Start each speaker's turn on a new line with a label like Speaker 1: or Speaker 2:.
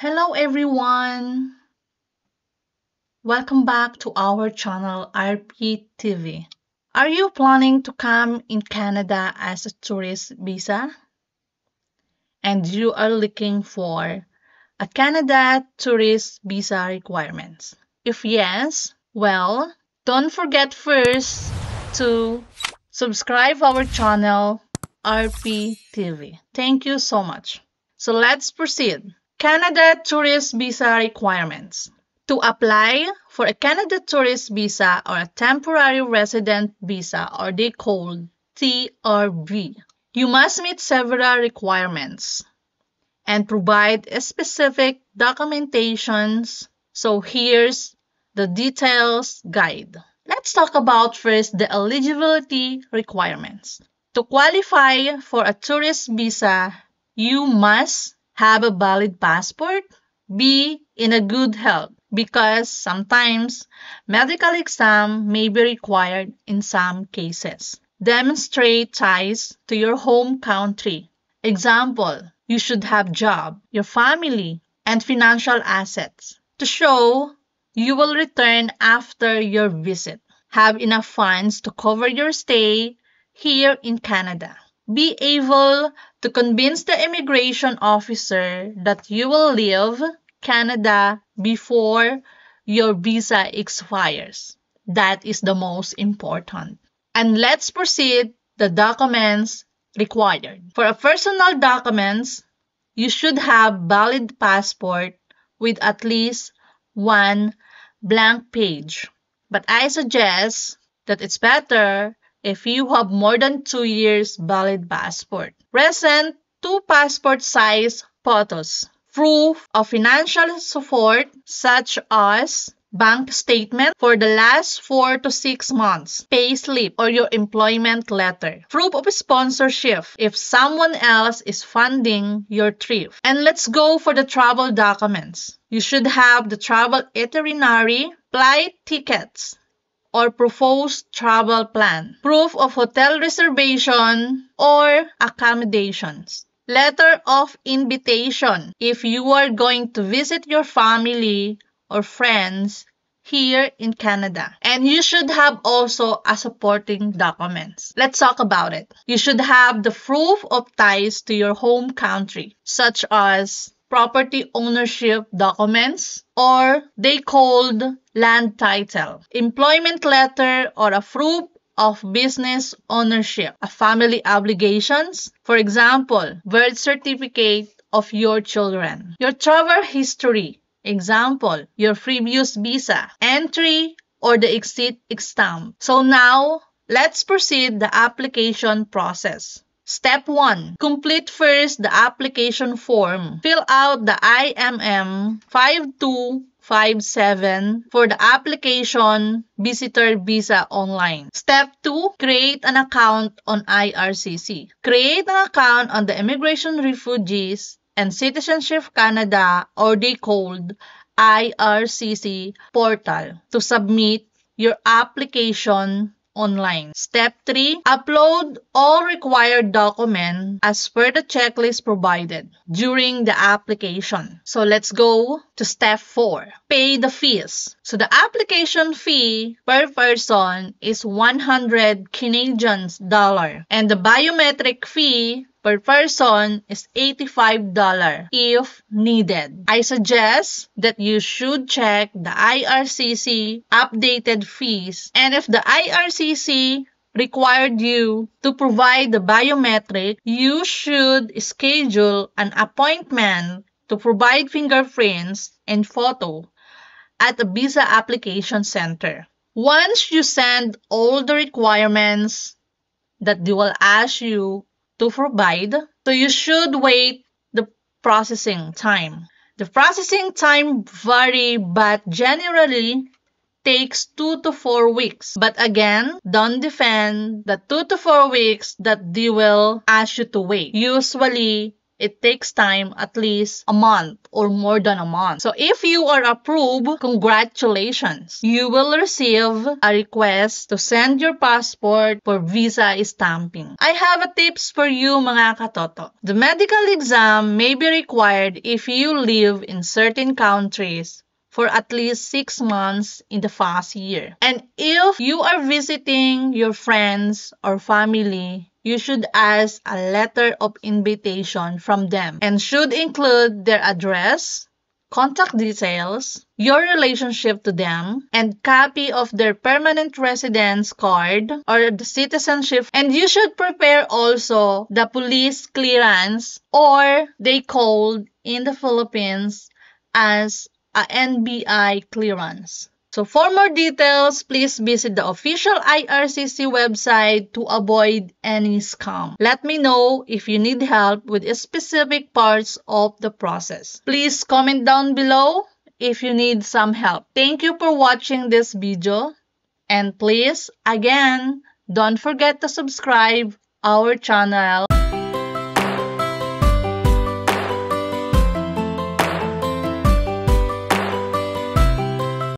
Speaker 1: Hello everyone! Welcome back to our channel RPTV. Are you planning to come in Canada as a tourist visa? And you are looking for a Canada tourist visa requirements? If yes, well, don't forget first to subscribe our channel RPTV. Thank you so much. So let's proceed. Canada tourist visa requirements. To apply for a Canada tourist visa or a temporary resident visa, or they called TRV, you must meet several requirements and provide specific documentations. So here's the details guide. Let's talk about first the eligibility requirements. To qualify for a tourist visa, you must have a valid passport, be in a good health, because sometimes medical exam may be required in some cases. Demonstrate ties to your home country. Example, you should have job, your family, and financial assets to show you will return after your visit. Have enough funds to cover your stay here in Canada. Be able to convince the immigration officer that you will leave Canada before your visa expires. That is the most important. And let's proceed the documents required. For a personal documents, you should have valid passport with at least one blank page. But I suggest that it's better if you have more than 2 years valid passport. Present 2 passport size photos. Proof of financial support such as bank statement for the last 4 to 6 months, payslip or your employment letter, proof of sponsorship if someone else is funding your trip. And let's go for the travel documents. You should have the travel itinerary, flight tickets, or proposed travel plan, proof of hotel reservation or accommodations, letter of invitation if you are going to visit your family or friends here in Canada. And you should have also a supporting documents. Let's talk about it. You should have the proof of ties to your home country, such as property ownership documents, or they called land title, employment letter, or a proof of business ownership, a family obligations, for example, birth certificate of your children, your travel history, example, your previous visa, entry, or the exit stamp. So now, let's proceed the application process. Step 1. Complete first the application form. Fill out the IMM 5257 for the application visitor visa online. Step 2. Create an account on IRCC. Create an account on the Immigration, Refugees, and Citizenship Canada, or they called IRCC portal, to submit your application online. Step 3. Upload all required documents as per the checklist provided during the application. So let's go to step 4. Pay the fees. So the application fee per person is 100 Canadian dollar, and the biometric fee per person is $85 if needed. I suggest that you should check the IRCC updated fees, and if the IRCC required you to provide the biometric, you should schedule an appointment to provide fingerprints and photo at the visa application center. Once you send all the requirements that they will ask you to provide, so you should wait the processing time. The processing time vary, but generally takes 2 to 4 weeks. But again, don't defend the 2 to 4 weeks that they will ask you to wait. Usually, it takes time, at least a month or more than a month. So if you are approved, congratulations! You will receive a request to send your passport for visa stamping. I have a tips for you mga katoto. The medical exam may be required if you live in certain countries for at least 6 months in the past year. And if you are visiting your friends or family, you should ask a letter of invitation from them and should include their address, contact details, your relationship to them, and copy of their permanent residence card or the citizenship. And you should prepare also the police clearance, or they called in the Philippines as a NBI clearance. So for more details, please visit the official IRCC website to avoid any scam. Let me know if you need help with specific parts of the process. Please comment down below if you need some help. Thank you for watching this video. And please, again, don't forget to subscribe our channel.